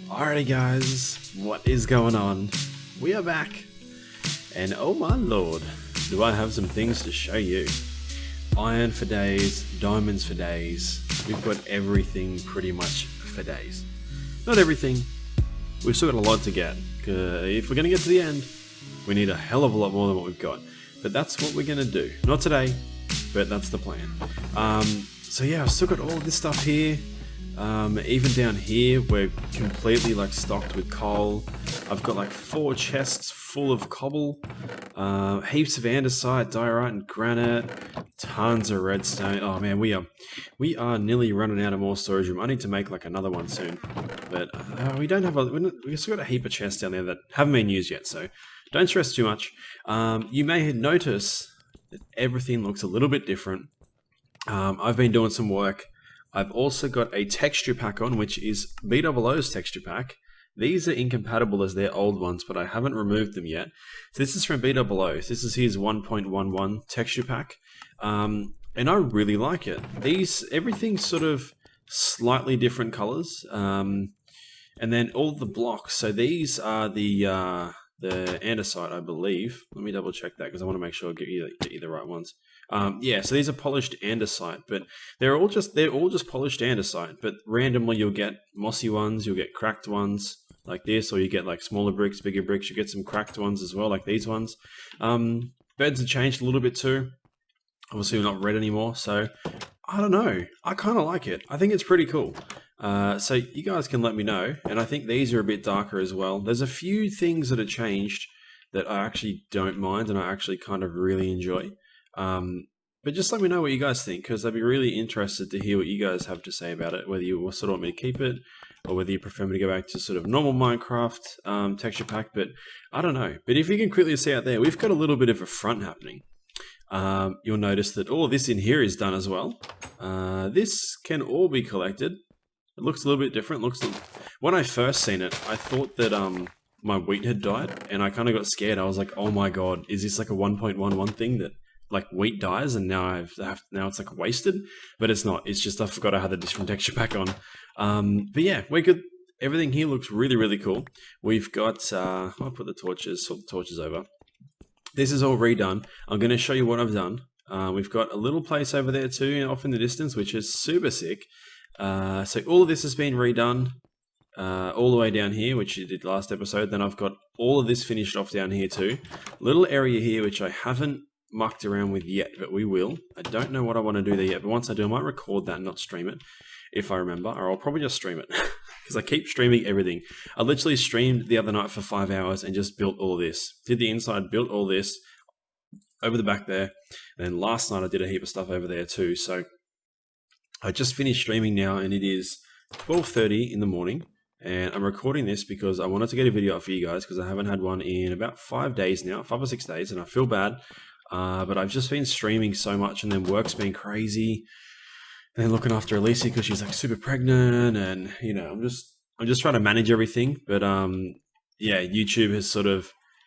Alrighty guys, what is going on? We are back, and oh my lord, do I have some things to show you. Iron for days, diamonds for days, we've got everything pretty much for days. Not everything, we've still got a lot to get, if we're going to get to the end, we need a hell of a lot more than what we've got. But that's what we're going to do, not today, but that's the plan. So yeah, I've still got all this stuff here. Even down here, we're completely like stocked with coal. I've got like 4 chests full of cobble, heaps of andesite, diorite, and granite, tons of redstone. Oh man, we are nearly running out of more storage room. I need to make like another one soon, but we don't have we've still got a heap of chests down there that haven't been used yet. So don't stress too much. You may notice that everything looks a little bit different. I've been doing some work. I've also got a texture pack on, which is BOO's texture pack. These are incompatible as their old ones, but I haven't removed them yet. So this is from BOO. This is his 1.11 texture pack. And I really like it. Everything's sort of slightly different colors. And then all the blocks. So these are the andesite, I believe. Let me double check that because I want to make sure I get you the right ones. Yeah, so these are polished andesite, but they're all just polished andesite. But randomly, you'll get mossy ones, you'll get cracked ones like this, or you get like smaller bricks, bigger bricks. You get some cracked ones as well, like these ones. Beds have changed a little bit too. Obviously, we're not red anymore, so I don't know. I kind of like it. I think it's pretty cool. So you guys can let me know. And I think these are a bit darker as well. There's a few things that have changed that I actually don't mind, and I actually kind of really enjoy. But just let me know what you guys think, because I'd be really interested to hear what you guys have to say about it, whether you sort of want me to keep it, or whether you prefer me to go back to sort of normal Minecraft texture pack, but I don't know. But if you can quickly see out there, we've got a little bit of a front happening. You'll notice that all this in here is done as well. This can all be collected. It looks a little bit different. When I first seen it, I thought that my wheat had died, and I kind of got scared. I was like, oh my god, is this like a 1.11 thing that like wheat dies and now it's like wasted? But it's not. It's just I forgot I had the different texture pack on. But yeah, we're good. Everything here looks really, really cool. We've got I'll put the torches over. This is all redone. I'm going to show you what I've done. We've got a little place over there too, off in the distance, which is super sick. So all of this has been redone. All the way down here, which you did last episode. Then I've got all of this finished off down here too. Little area here, which I haven't mucked around with yet, but we will. I don't know what I want to do there yet, but once I do, I might record that and not stream it, if I remember, or I'll probably just stream it, because I keep streaming everything. I literally streamed the other night for 5 hours and just built all this. Did the inside, built all this over the back there, and then last night I did a heap of stuff over there too. So I just finished streaming now, and it is 12:30 in the morning. And I'm recording this because I wanted to get a video up for you guys, because I haven't had one in about 5 days now, 5 or 6 days, and I feel bad. But I've just been streaming so much, and then work's been crazy, and then looking after Alicia because she's like super pregnant, and you know, I'm just trying to manage everything. But yeah, YouTube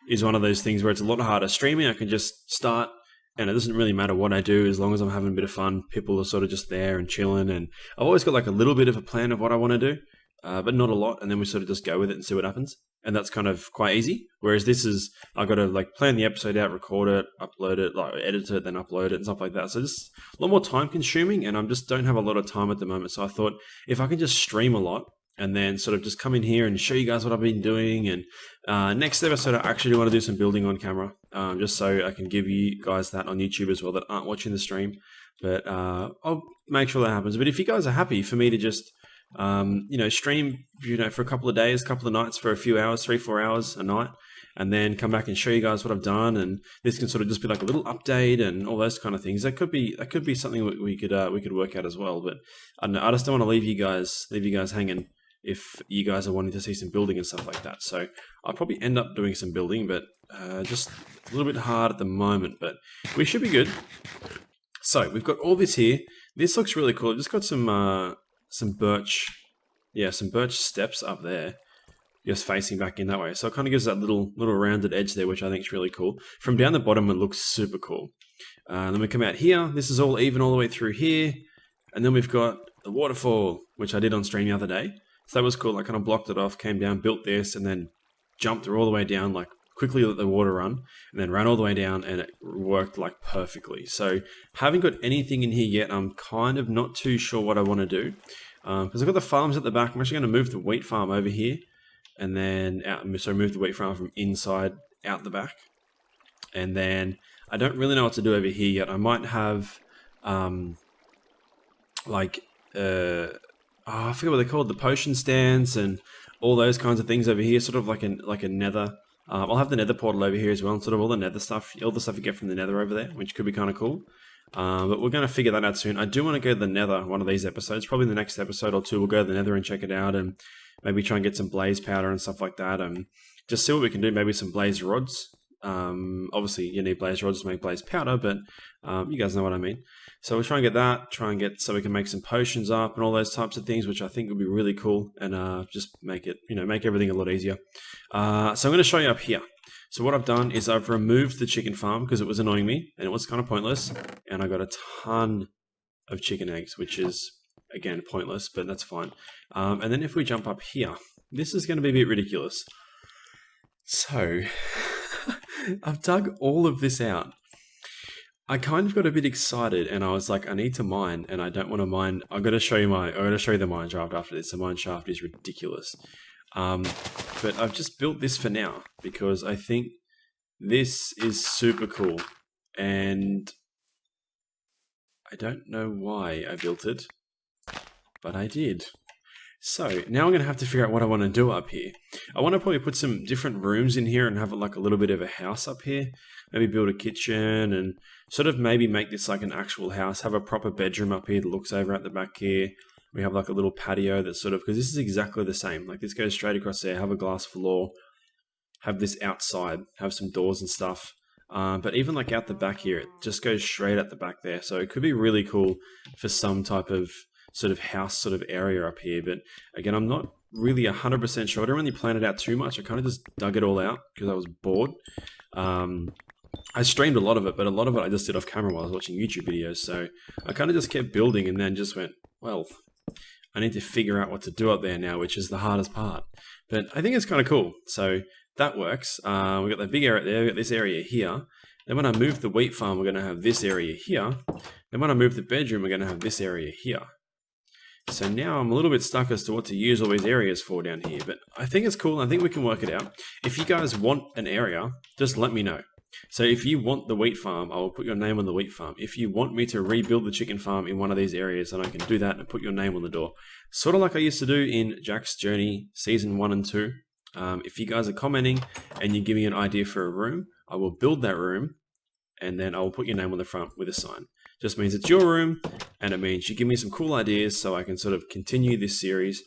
is one of those things where it's a lot harder. Streaming, I can just start, and it doesn't really matter what I do as long as I'm having a bit of fun. People are sort of just there and chilling, and I've always got like a little bit of a plan of what I want to do. But not a lot, and then we sort of just go with it and see what happens. And that's kind of quite easy. Whereas this is, I've got to like plan the episode out, record it, upload it, like edit it, then upload it and stuff like that. So just a lot more time consuming, and I just don't have a lot of time at the moment. So I thought if I can just stream a lot and then sort of just come in here and show you guys what I've been doing. And next episode, I actually want to do some building on camera, just so I can give you guys that on YouTube as well that aren't watching the stream. But I'll make sure that happens. But if you guys are happy for me to just stream, for a couple of days, couple of nights, for a few hours, 3-4 hours a night, and then come back and show you guys what I've done, and this can sort of just be like a little update and all those kind of things. That could be something we could work out as well. But I don't know, I just don't want to leave you guys hanging if you guys are wanting to see some building and stuff like that. So I'll probably end up doing some building, but just a little bit hard at the moment, but we should be good. So we've got all this here. This looks really cool. I've just got some birch, some birch steps up there, just facing back in that way. So it kind of gives that little rounded edge there, which I think is really cool. From down the bottom, it looks super cool. Then we come out here. This is all even all the way through here. And then we've got the waterfall, which I did on stream the other day. So that was cool. I kind of blocked it off, came down, built this, and then jumped all the way down, like quickly let the water run, and then ran all the way down, and it worked like perfectly. So haven't got anything in here yet. I'm kind of not too sure what I want to do. Because I've got the farms at the back. I'm actually going to move the wheat farm over here. And then move the wheat farm from inside out the back. And then I don't really know what to do over here yet. I might have I forget what they're called, the potion stands and all those kinds of things over here, sort of like a nether. I'll have the nether portal over here as well, and sort of all the nether stuff, all the stuff you get from the nether over there, which could be kind of cool. But we're going to figure that out soon. I do want to go to the nether one of these episodes. Probably the next episode or two, we'll go to the nether and check it out, and maybe try and get some blaze powder and stuff like that. Just see what we can do. Maybe some blaze rods. Obviously, you need blaze rods to make blaze powder, but you guys know what I mean. So we'll try and get that. So we can make some potions up and all those types of things, which I think would be really cool, and just make it, make everything a lot easier. So I'm going to show you up here. So what I've done is I've removed the chicken farm because it was annoying me and it was kind of pointless. And I got a ton of chicken eggs, which is, again, pointless, but that's fine. And then if we jump up here, this is going to be a bit ridiculous. So I've dug all of this out. I kind of got a bit excited and I was like, I need to mine, and I don't want to mine. I'm going to show you the mine shaft after this. The mine shaft is ridiculous. But I've just built this for now because I think this is super cool, and I don't know why I built it, but I did. So now I'm going to have to figure out what I want to do up here. I want to probably put some different rooms in here and have it like a little bit of a house up here. Maybe build a kitchen and sort of maybe make this like an actual house. Have a proper bedroom up here that looks over at the back here. We have like a little patio that's sort of, because this is exactly the same. Like this goes straight across there, have a glass floor, have this outside, have some doors and stuff. But even like out the back here, it just goes straight at the back there. So it could be really cool for some type of sort of house sort of area up here. But again, I'm not really 100% sure. I don't really plan it out too much. I kind of just dug it all out because I was bored. I streamed a lot of it, but a lot of it I just did off camera while I was watching YouTube videos. So I kind of just kept building and then just went, well, I need to figure out what to do up there now, which is the hardest part. But I think it's kind of cool. So that works. We've got that big area there. We've got this area here. Then when I move the wheat farm, we're going to have this area here. Then when I move the bedroom, we're going to have this area here. So now I'm a little bit stuck as to what to use all these areas for down here. But I think it's cool. I think we can work it out. If you guys want an area, just let me know. So if you want the wheat farm, I will put your name on the wheat farm. If you want me to rebuild the chicken farm in one of these areas, then I can do that and put your name on the door. Sort of like I used to do in Jack's Journey Season 1 and 2. If you guys are commenting and you give me an idea for a room, I will build that room and then I will put your name on the front with a sign. Just means it's your room, and it means you give me some cool ideas so I can sort of continue this series.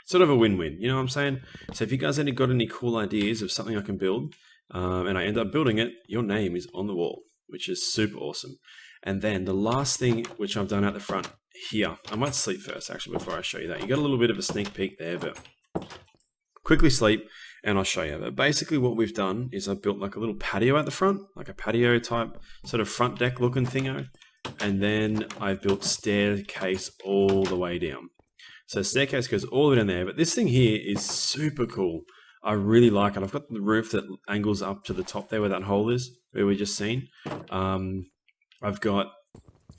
Sort of a win-win, you know what I'm saying? So if you guys got any cool ideas of something I can build, and I end up building it, your name is on the wall, which is super awesome. And then the last thing which I've done out the front here, I might sleep first actually before I show you that. You got a little bit of a sneak peek there, but quickly sleep and I'll show you. But basically what we've done is I've built like a little patio at the front, like a patio type sort of front deck looking thingo. And then I've built staircase all the way down. So staircase goes all the way down there, but this thing here is super cool. I really like it. I've got the roof that angles up to the top there where that hole is, where we just seen. I've got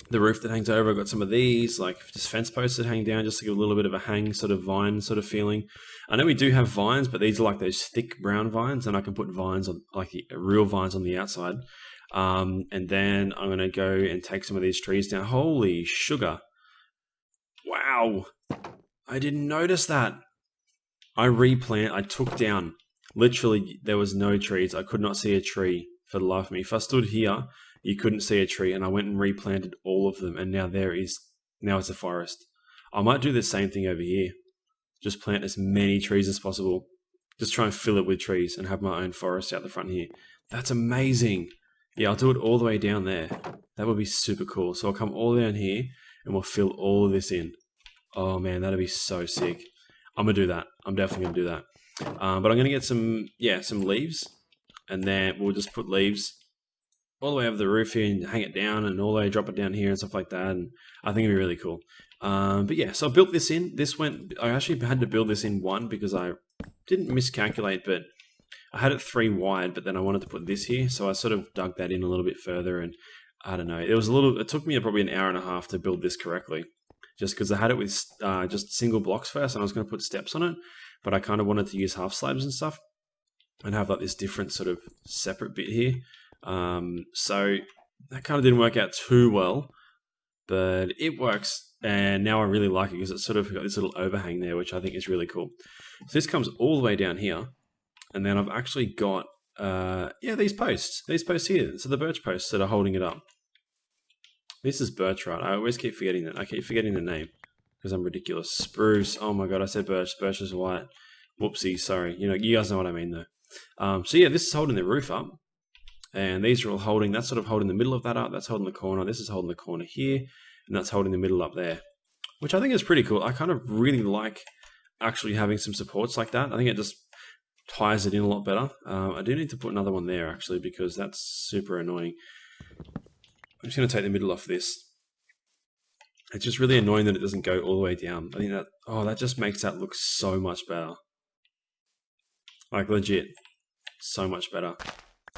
the roof that hangs over. I've got some of these, like just fence posts that hang down just to give a little bit of a hang sort of vine sort of feeling. I know we do have vines, but these are like those thick brown vines, and I can put vines on, like the real vines on the outside. And then I'm going to go and take some of these trees down. Holy sugar. Wow. I didn't notice that. I took down, literally there was no trees. I could not see a tree for the life of me. If I stood here, you couldn't see a tree, and I went and replanted all of them, and now it's a forest. I might do the same thing over here. just plant as many trees as possible. Just try and fill it with trees and have my own forest out the front here. That's amazing. Yeah, I'll do it all the way down there. That would be super cool. So I'll come all down here and we'll fill all of this in. Oh man, that'd be so sick. I'm gonna do that. I'm definitely gonna do that. But I'm gonna get some leaves, and then we'll just put leaves all the way over the roof here and hang it down, and all the way drop it down here and stuff like that. And I think it'd be really cool. But yeah, so I built this in. I actually had to build this in 1 because I didn't miscalculate, but I had it 3 wide, but then I wanted to put this here, so I sort of dug that in a little bit further, and I don't know. It took me probably an hour and a half to build this correctly, just because I had it with just single blocks first, and I was going to put steps on it, but I kind of wanted to use half slabs and stuff, and have like this different sort of separate bit here. So that kind of didn't work out too well, but it works. And now I really like it because it's sort of got this little overhang there, which I think is really cool. So this comes all the way down here. And then I've actually got, these posts here. So the birch posts that are holding it up. This is birch, right? I always keep forgetting that. I keep forgetting the name because I'm ridiculous. Spruce. Oh my God, I said birch. Birch is white. Whoopsie, sorry. You guys know what I mean though. So yeah, this is holding the roof up. And these are all holding, that's sort of holding the middle of that up. That's holding the corner. This is holding the corner here. And that's holding the middle up there, which I think is pretty cool. I kind of really like actually having some supports like that. I think it just ties it in a lot better. I do need to put another one there actually because that's super annoying. I'm just going to take the middle off this. It's just really annoying that it doesn't go all the way down. I think that just makes that look so much better. Like legit, so much better.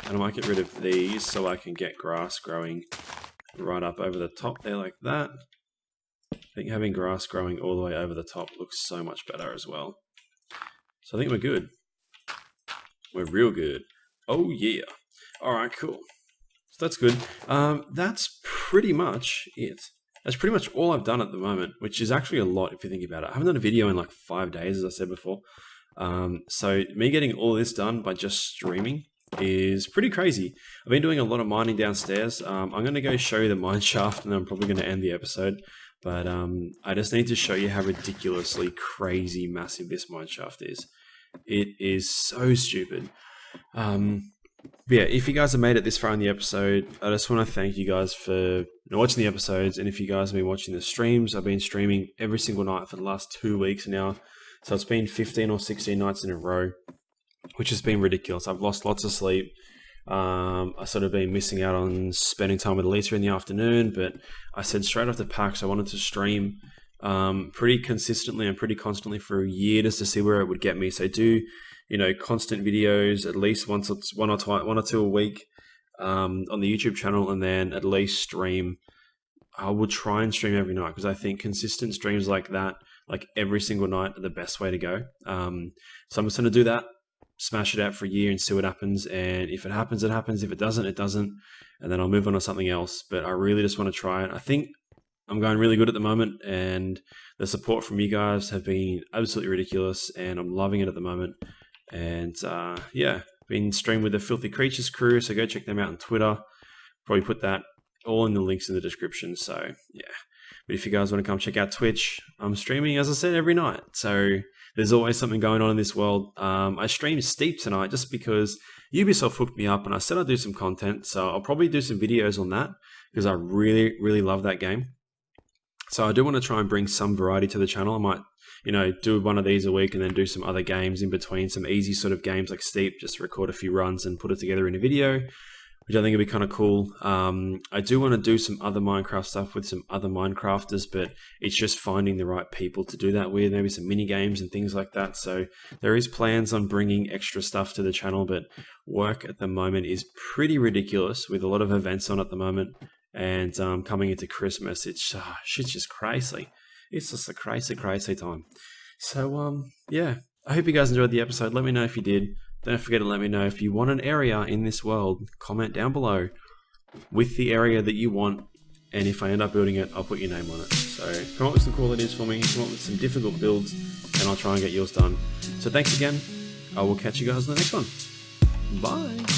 And I might get rid of these so I can get grass growing right up over the top there like that. I think having grass growing all the way over the top looks so much better as well. So I think we're good. We're real good. Oh yeah. Alright, cool. So that's good. That's pretty much it. That's pretty much all I've done at the moment, which is actually a lot if you think about it. I haven't done a video in like 5 days, as I said before. So me getting all this done by just streaming is pretty crazy. I've been doing a lot of mining downstairs. I'm going to go show you the mine shaft and then I'm probably going to end the episode. But I just need to show you how ridiculously crazy massive this mine shaft is. It is so stupid. Yeah, if you guys have made it this far in the episode, I just want to thank you guys for watching the episodes. And if you guys have been watching the streams, I've been streaming every single night for the last 2 weeks now. So it's been 15 or 16 nights in a row, which has been ridiculous. I've lost lots of sleep. I sort of been missing out on spending time with Elisa in the afternoon, but I said straight off the PAX I wanted to stream pretty consistently and pretty constantly for a year just to see where it would get me. So do, constant videos at least one or two a week on the YouTube channel, and then at least stream. I will try and stream every night because I think consistent streams like that, like every single night, are the best way to go. So I'm just going to do that. Smash it out for a year and see what happens, and if it happens, it happens. If it doesn't, it doesn't, and then I'll move on to something else. But I really just want to try it. I think I'm going really good at the moment, and the support from you guys have been absolutely ridiculous, and I'm loving it at the moment. And yeah, been streaming with the Filthy Creatures crew, so go check them out on Twitter. Probably put that all in the links in the description. So yeah, but if you guys want to come check out Twitch, I'm streaming, as I said, every night. So there's always something going on in this world. I streamed Steep tonight just because Ubisoft hooked me up and I said I'd do some content. So I'll probably do some videos on that because I really, really love that game. So I do want to try and bring some variety to the channel. I might, do one of these a week and then do some other games in between, some easy sort of games like Steep, just record a few runs and put it together in a video, which I think would be kind of cool. I do want to do some other Minecraft stuff with some other Minecrafters, but it's just finding the right people to do that with, maybe some mini games and things like that. So there is plans on bringing extra stuff to the channel, but work at the moment is pretty ridiculous with a lot of events on at the moment. And coming into Christmas, shit's just crazy. It's just a crazy, crazy time. So yeah, I hope you guys enjoyed the episode. Let me know if you did. Don't forget to let me know if you want an area in this world. Comment down below with the area that you want, and if I end up building it, I'll put your name on it. So come up with some cool ideas for me, come up with some difficult builds, and I'll try and get yours done. So thanks again. I will catch you guys in the next one. Bye.